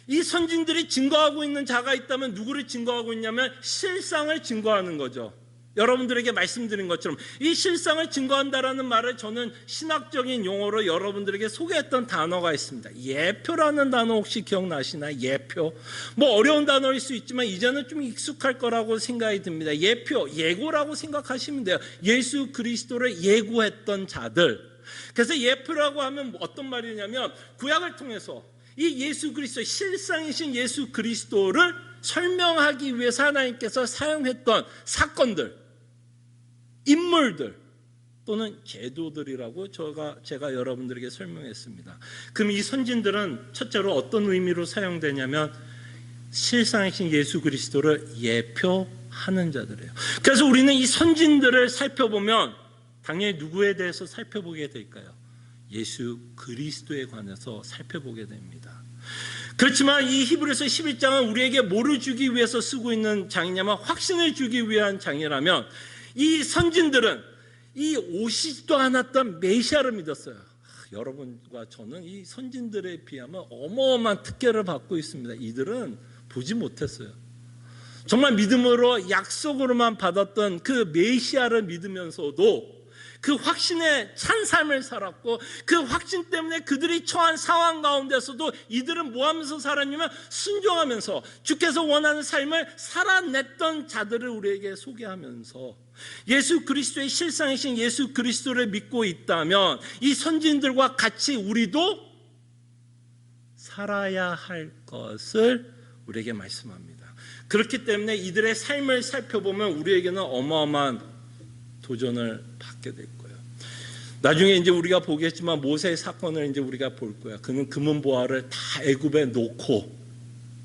Speaker 1: 이 선진들이 증거하고 있는 자가 있다면 누구를 증거하고 있냐면 실상을 증거하는 거죠. 여러분들에게 말씀드린 것처럼 이 실상을 증거한다라는 말을 저는 신학적인 용어로 여러분들에게 소개했던 단어가 있습니다. 예표라는 단어 혹시 기억나시나요? 예표. 어려운 단어일 수 있지만 이제는 좀 익숙할 거라고 생각이 듭니다. 예표, 예고라고 생각하시면 돼요. 예수 그리스도를 예고했던 자들. 그래서 예표라고 하면 어떤 말이냐면 구약을 통해서 이 예수 그리스도, 실상이신 예수 그리스도를 설명하기 위해서 하나님께서 사용했던 사건들, 인물들 또는 제도들이라고 제가 여러분들에게 설명했습니다. 그럼 이 선진들은 첫째로 어떤 의미로 사용되냐면 실상이신 예수 그리스도를 예표하는 자들이에요. 그래서 우리는 이 선진들을 살펴보면 당연히 누구에 대해서 살펴보게 될까요? 예수 그리스도에 관해서 살펴보게 됩니다. 그렇지만 이 히브리서 11장은 우리에게 뭐를 주기 위해서 쓰고 있는 장이냐면 확신을 주기 위한 장이라면, 이 선진들은 이 오시지도 않았던 메시아를 믿었어요. 여러분과 저는 이 선진들에 비하면 어마어마한 특혜를 받고 있습니다. 이들은 보지 못했어요. 정말 믿음으로 약속으로만 받았던 그 메시아를 믿으면서도 그 확신에 찬 삶을 살았고, 그 확신 때문에 그들이 처한 상황 가운데서도 이들은 뭐 하면서 살았냐면 순종하면서 주께서 원하는 삶을 살아냈던 자들을 우리에게 소개하면서 예수 그리스도의 실상이신 예수 그리스도를 믿고 있다면 이 선진들과 같이 우리도 살아야 할 것을 우리에게 말씀합니다. 그렇기 때문에 이들의 삶을 살펴보면 우리에게는 어마어마한 도전을 받게 될 거예요. 나중에 이제 우리가 보겠지만 모세의 사건을 이제 우리가 볼 거야. 그는 금은 보화를 다 애굽에 놓고,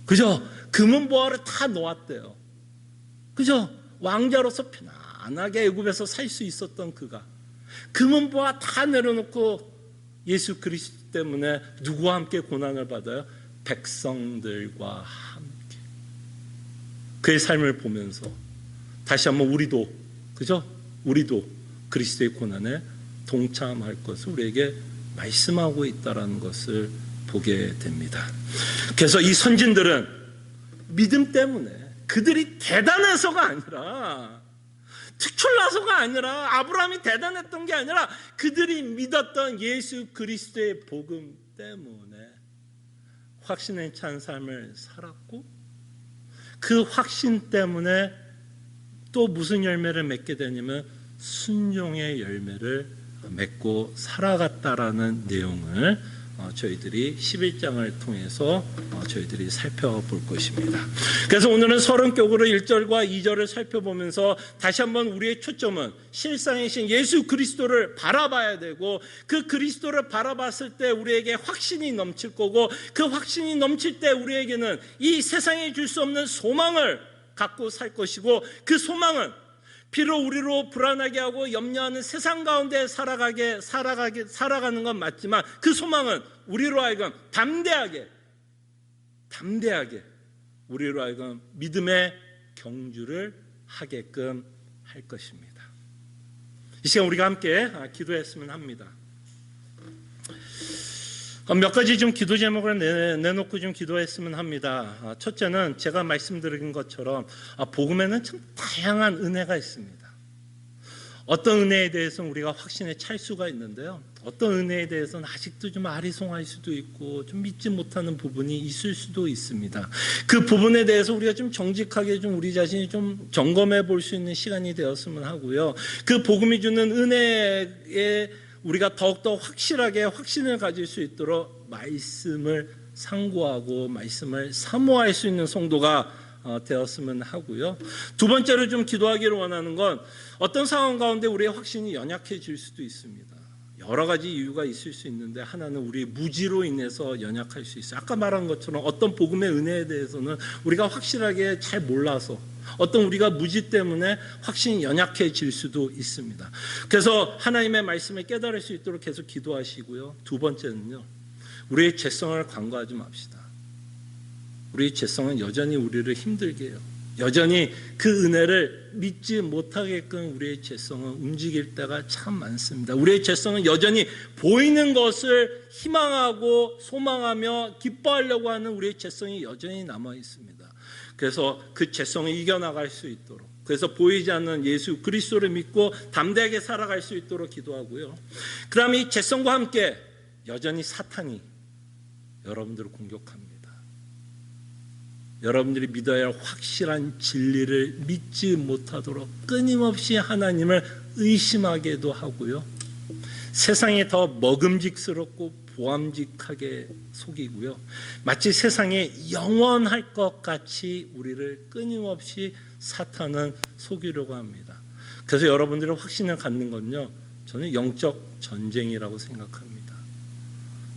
Speaker 1: 그죠? 금은 보화를 다 놓았대요. 그죠? 왕자로서 편안하게 애굽에서 살 수 있었던 그가 금은 보화 다 내려놓고 예수 그리스도 때문에 누구와 함께 고난을 받아요? 백성들과 함께. 그의 삶을 보면서 다시 한번 우리도, 그죠? 우리도 그리스도의 고난에 동참할 것을 우리에게 말씀하고 있다는 것을 보게 됩니다. 그래서 이 선진들은 믿음 때문에 그들이 대단해서가 아니라 특출나서가 아니라 아브라함이 대단했던 게 아니라 그들이 믿었던 예수 그리스도의 복음 때문에 확신에 찬 삶을 살았고 그 확신 때문에 또 무슨 열매를 맺게 되냐면 순종의 열매를 맺고 살아갔다라는 내용을 저희들이 11장을 통해서 저희들이 살펴볼 것입니다. 그래서 오늘은 서론격으로 1절과 2절을 살펴보면서 다시 한번 우리의 초점은 실상이신 예수 그리스도를 바라봐야 되고 그 그리스도를 바라봤을 때 우리에게 확신이 넘칠 거고 그 확신이 넘칠 때 우리에게는 이 세상에 줄 수 없는 소망을 갖고 살 것이고 그 소망은 비록 우리로 불안하게 하고 염려하는 세상 가운데 살아가는 건 맞지만 그 소망은 우리로 하여금 담대하게 우리로 하여금 믿음의 경주를 하게끔 할 것입니다. 이 시간 우리가 함께 기도했으면 합니다. 몇 가지 좀 기도 제목을 내놓고 좀 기도했으면 합니다. 첫째는 제가 말씀드린 것처럼 복음에는 참 다양한 은혜가 있습니다. 어떤 은혜에 대해서는 우리가 확신에 찰 수가 있는데요. 어떤 은혜에 대해서는 아직도 좀 아리송할 수도 있고 좀 믿지 못하는 부분이 있을 수도 있습니다. 그 부분에 대해서 우리가 좀 정직하게 좀 우리 자신이 좀 점검해 볼 수 있는 시간이 되었으면 하고요. 그 복음이 주는 은혜에 우리가 더욱더 확실하게 확신을 가질 수 있도록 말씀을 상고하고 말씀을 사모할 수 있는 성도가 되었으면 하고요. 두 번째로 좀 기도하기를 원하는 건 어떤 상황 가운데 우리의 확신이 연약해질 수도 있습니다. 여러 가지 이유가 있을 수 있는데 하나는 우리의 무지로 인해서 연약할 수 있어요. 아까 말한 것처럼 어떤 복음의 은혜에 대해서는 우리가 확실하게 잘 몰라서 어떤 우리가 무지 때문에 확신이 연약해질 수도 있습니다. 그래서 하나님의 말씀을 깨달을 수 있도록 계속 기도하시고요. 두 번째는요. 우리의 죄성을 간과하지 맙시다. 우리의 죄성은 여전히 우리를 힘들게 해요. 여전히 그 은혜를 믿지 못하게끔 우리의 죄성은 움직일 때가 참 많습니다. 우리의 죄성은 여전히 보이는 것을 희망하고 소망하며 기뻐하려고 하는 우리의 죄성이 여전히 남아 있습니다. 그래서 그 죄성을 이겨나갈 수 있도록 그래서 보이지 않는 예수 그리스도를 믿고 담대하게 살아갈 수 있도록 기도하고요. 그다음에 이 죄성과 함께 여전히 사탄이 여러분들을 공격합니다. 여러분들이 믿어야 할 확실한 진리를 믿지 못하도록 끊임없이 하나님을 의심하게도 하고요. 세상에 더 먹음직스럽고 보암직하게 속이고요. 마치 세상에 영원할 것 같이 우리를 끊임없이 사탄은 속이려고 합니다. 그래서 여러분들의 확신을 갖는 건요. 저는 영적 전쟁이라고 생각합니다.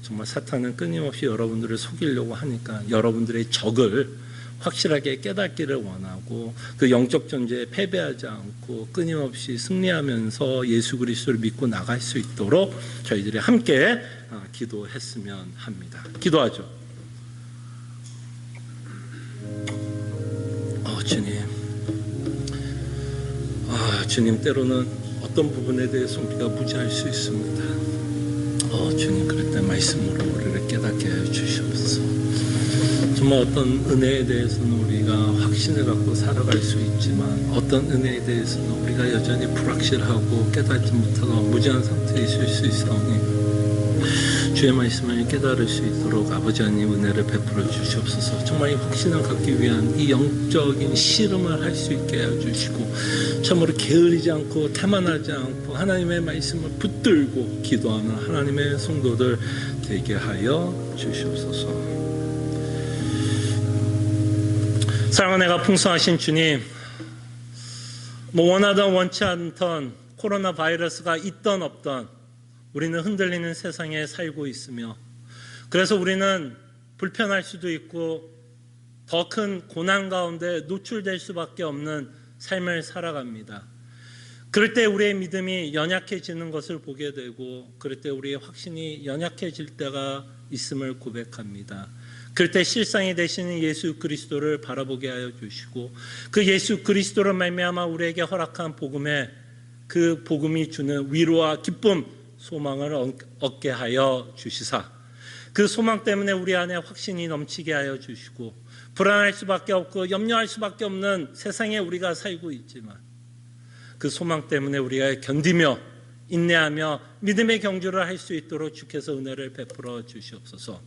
Speaker 1: 정말 사탄은 끊임없이 여러분들을 속이려고 하니까 여러분들의 적을 확실하게 깨닫기를 원하고 그 영적 전쟁에 패배하지 않고 끊임없이 승리하면서 예수 그리스도를 믿고 나갈 수 있도록 저희들이 함께 기도했으면 합니다. 기도하죠. 주님 때로는 어떤 부분에 대해서 우리가 무지할 수 있습니다. 주님 그럴 때 말씀으로 우리를 깨닫게 해 주시옵소서. 정말 어떤 은혜에 대해서는 우리가 확신을 갖고 살아갈 수 있지만 어떤 은혜에 대해서는 우리가 여전히 불확실하고 깨닫지 못하고 무지한 상태에 있을 수 있사오니 주의 말씀을 깨달을 수 있도록 아버지 하나님 은혜를 베풀어 주시옵소서. 정말 이 확신을 갖기 위한 이 영적인 씨름을 할 수 있게 해주시고 참으로 게으르지 않고 태만하지 않고 하나님의 말씀을 붙들고 기도하는 하나님의 성도들 되게 하여 주시옵소서. 사랑하는 내가 풍성하신 주님, 원하던 원치 않던 코로나 바이러스가 있던 없던 우리는 흔들리는 세상에 살고 있으며 그래서 우리는 불편할 수도 있고 더 큰 고난 가운데 노출될 수밖에 없는 삶을 살아갑니다. 그럴 때 우리의 믿음이 연약해지는 것을 보게 되고 그럴 때 우리의 확신이 연약해질 때가 있음을 고백합니다. 그럴 때 실상이 되시는 예수 그리스도를 바라보게 하여 주시고 그 예수 그리스도로 말미암아 우리에게 허락한 복음에 그 복음이 주는 위로와 기쁨 소망을 얻게 하여 주시사 그 소망 때문에 우리 안에 확신이 넘치게 하여 주시고 불안할 수밖에 없고 염려할 수밖에 없는 세상에 우리가 살고 있지만 그 소망 때문에 우리가 견디며 인내하며 믿음의 경주를 할 수 있도록 주께서 은혜를 베풀어 주시옵소서.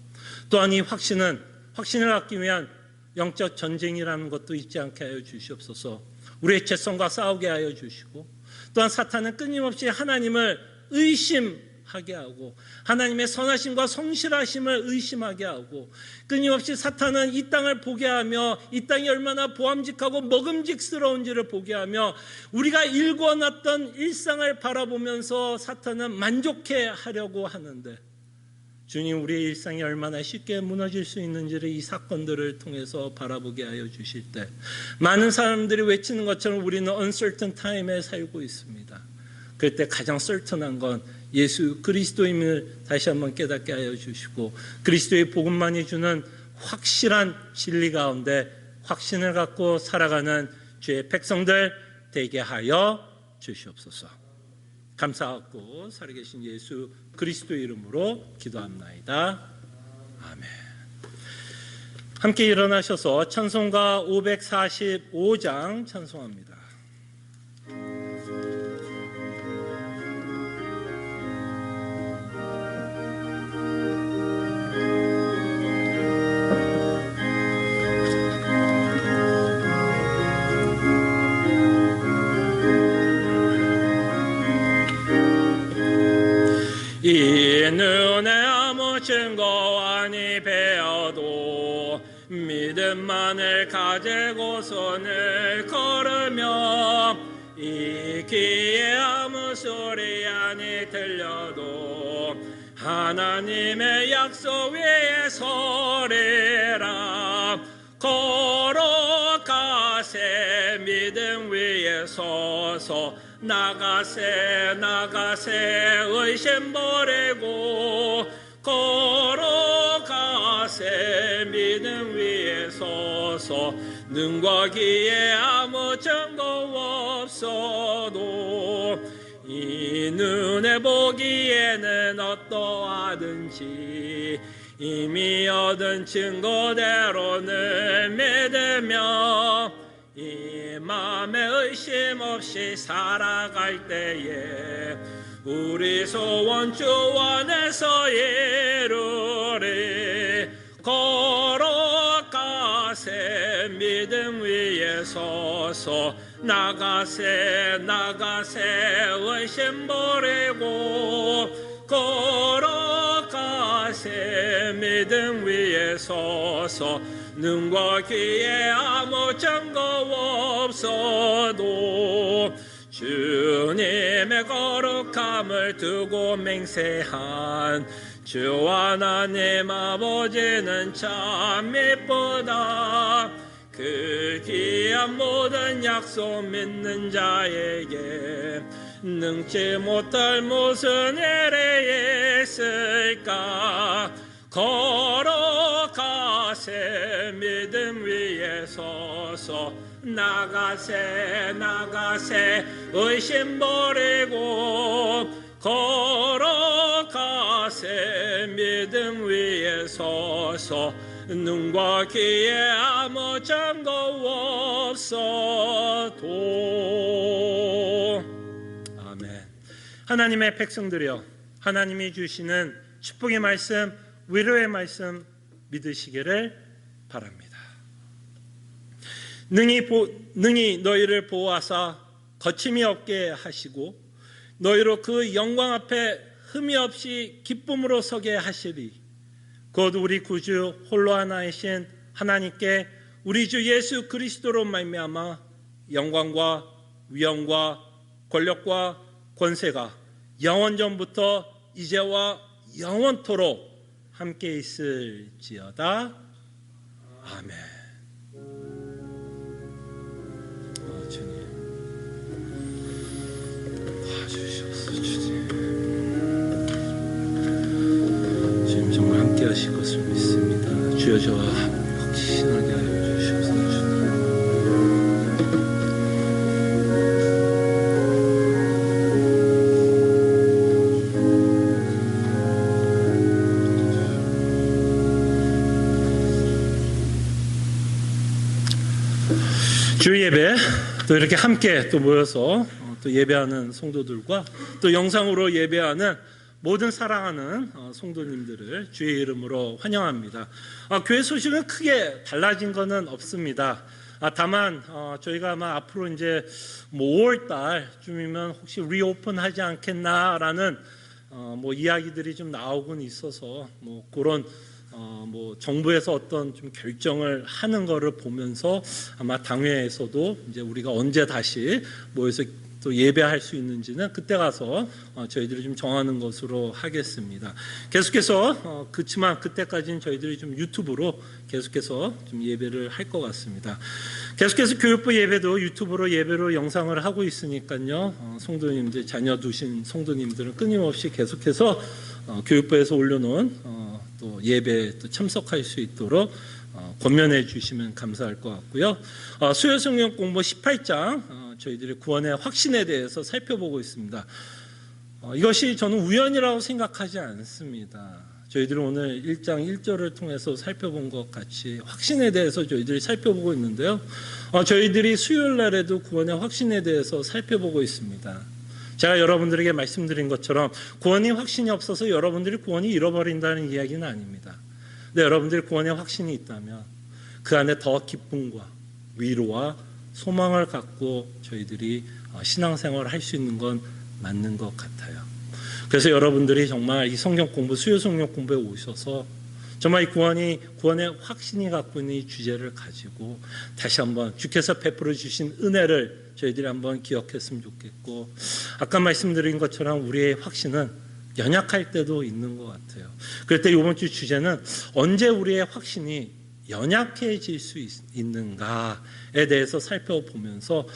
Speaker 1: 또한 이 확신을 갖기 위한 영적 전쟁이라는 것도 잊지 않게 하여 주시옵소서. 우리의 죄성과 싸우게 하여 주시고 또한 사탄은 끊임없이 하나님을 의심하게 하고 하나님의 선하심과 성실하심을 의심하게 하고 끊임없이 사탄은 이 땅을 보게 하며 이 땅이 얼마나 보암직하고 먹음직스러운지를 보게 하며 우리가 일궈놨던 일상을 바라보면서 사탄은 만족해 하려고 하는데 주님, 우리의 일상이 얼마나 쉽게 무너질 수 있는지를 이 사건들을 통해서 바라보게 하여 주실 때 많은 사람들이 외치는 것처럼 우리는 uncertain time에 살고 있습니다. 그럴 때 가장 certain한 건 예수 그리스도임을 다시 한번 깨닫게 하여 주시고 그리스도의 복음만이 주는 확실한 진리 가운데 확신을 갖고 살아가는 주의 백성들 되게 하여 주시옵소서. 감사하고 살아계신 예수 그리스도 이름으로 기도합나이다. 아멘. 함께 일어나셔서 찬송가 545장 찬송합니다. 이 눈에 아무 증거 아니 배어도 믿음만을 가지고 손을 걸으며 이 귀에 아무 소리 아니 들려도 하나님의 약속 위에 서리라. 걸어가세 믿음 위에 서서 나가세 의심 버리고 걸어가세 믿음 위에 서서 눈과 귀에 아무 증거 없어도 이 눈에 보기에는 어떠하든지 이미 얻은 증거대로는 믿으며 이 맘에 의심 없이 살아갈 때에 우리 소원 주 안에서 이루리. 걸어가세 믿음 위에 서서 나가세 의심 버리고 걸어가세 믿음 위에 서서 눈과 귀에 아무 증거 없어도 주님의 거룩함을 두고 맹세한 주 하나님 아버지는 참 이쁘다. 그 귀한 모든 약속 믿는 자에게 능치 못할 무슨 일이 있을까. 걸어가세 믿음 위에 서서 나가세 의심 버리고 걸어가세 믿음 위에 서서 눈과 귀에 아무 증거 없어도. 아멘. 하나님의 백성들이여, 하나님이 주시는 축복의 말씀, 위로의 말씀 믿으시기를 바랍니다. 능히 너희를 보호하사 거침이 없게 하시고 너희로 그 영광 앞에 흠이 없이 기쁨으로 서게 하시리. 곧 우리 구주 홀로 하나이신 하나님께 우리 주 예수 그리스도로 말미암아 영광과 위엄과 권력과 권세가 영원전부터 이제와 영원토록 함께 있을지어다. 아멘. 주님 봐주시옵소서. 주님 정말 함께 하실 것을 믿습니다. 주여 저와 확신하게 하여 주시옵소서. 주님 주 예배 또 이렇게 함께 또 모여서 또 예배하는 성도들과 또 영상으로 예배하는 모든 사랑하는 성도님들을 주의 이름으로 환영합니다. 교회 소식은 크게 달라진 것은 없습니다. 다만 저희가 아마 앞으로 이제 5월 달쯤이면 혹시 리오픈하지 않겠나라는 이야기들이 좀 나오곤 있어서 그런 정부에서 어떤 좀 결정을 하는 거를 보면서 아마 당회에서도 이제 우리가 언제 다시 모여서 또 예배할 수 있는지는 그때 가서 저희들이 좀 정하는 것으로 하겠습니다. 계속해서 그렇지만 그때까지는 저희들이 좀 유튜브로 계속해서 좀 예배를 할 것 같습니다. 계속해서 교육부 예배도 유튜브로 예배로 영상을 하고 있으니까요. 성도님들 자녀 두신 성도님들은 끊임없이 계속해서 교육부에서 올려놓은 또 예배에 또 참석할 수 있도록 권면해 주시면 감사할 것 같고요. 수요 성경 공부 18장 저희들이 구원의 확신에 대해서 살펴보고 있습니다. 이것이 저는 우연이라고 생각하지 않습니다. 저희들이 오늘 1장 1절을 통해서 살펴본 것 같이 확신에 대해서 저희들이 살펴보고 있는데요. 저희들이 수요일 날에도 구원의 확신에 대해서 살펴보고 있습니다. 제가 여러분들에게 말씀드린 것처럼 구원이 확신이 없어서 여러분들이 구원이 잃어버린다는 이야기는 아닙니다. 근데 여러분들이 구원의 확신이 있다면 그 안에 더 기쁨과 위로와 소망을 갖고 저희들이 신앙생활을 할 수 있는 건 맞는 것 같아요. 그래서 여러분들이 정말 이 성경 공부, 수요 성경 공부에 오셔서 정말 이 구원의 확신이 갖고 있는 이 주제를 가지고 다시 한번 주께서 베풀어 주신 은혜를 저희들이 한번 기억했으면 좋겠고, 아까 말씀드린 것처럼 우리의 확신은 연약할 때도 있는 것 같아요. 그럴 때 이번 주 주제는 언제 우리의 확신이 연약해질 수 있는가에 대해서 살펴보면서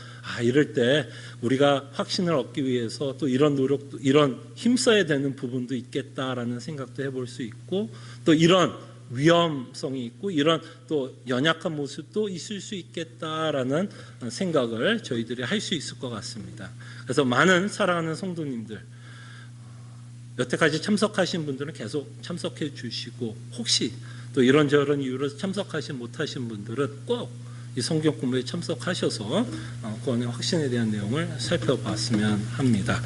Speaker 1: 이럴 때 우리가 확신을 얻기 위해서 또 이런 노력도 이런 힘써야 되는 부분도 있겠다라는 생각도 해볼 수 있고, 또 이런 위험성이 있고 이런 또 연약한 모습도 있을 수 있겠다라는 생각을 저희들이 할 수 있을 것 같습니다. 그래서 많은 사랑하는 성도님들, 여태까지 참석하신 분들은 계속 참석해 주시고, 혹시 또 이런저런 이유로 참석하지 못하신 분들은 꼭 이 성경 공부에 참석하셔서 구원의 확신에 대한 내용을 살펴봤으면 합니다.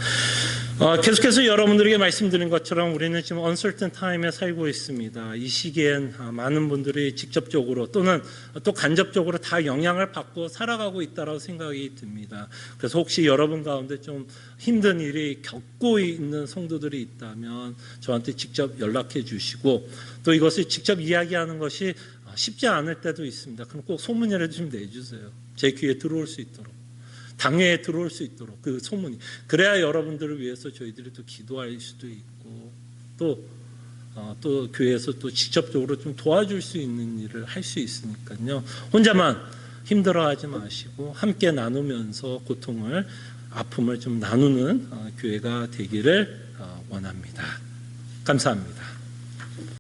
Speaker 1: 계속해서 여러분들에게 말씀드린 것처럼 우리는 지금 uncertain time에 살고 있습니다. 이 시기엔 많은 분들이 직접적으로 또는 또 간접적으로 다 영향을 받고 살아가고 있다고 생각이 듭니다. 그래서 혹시 여러분 가운데 좀 힘든 일이 겪고 있는 성도들이 있다면 저한테 직접 연락해 주시고, 또 이것을 직접 이야기하는 것이 쉽지 않을 때도 있습니다. 그럼 꼭 소문이라도 좀 내주세요. 제 귀에 들어올 수 있도록, 당회에 들어올 수 있도록 그 소문이. 그래야 여러분들을 위해서 저희들이 또 기도할 수도 있고, 또 교회에서 또 직접적으로 좀 도와줄 수 있는 일을 할 수 있으니까요. 혼자만 힘들어하지 마시고 함께 나누면서 고통을, 아픔을 좀 나누는 교회가 되기를 원합니다. 감사합니다.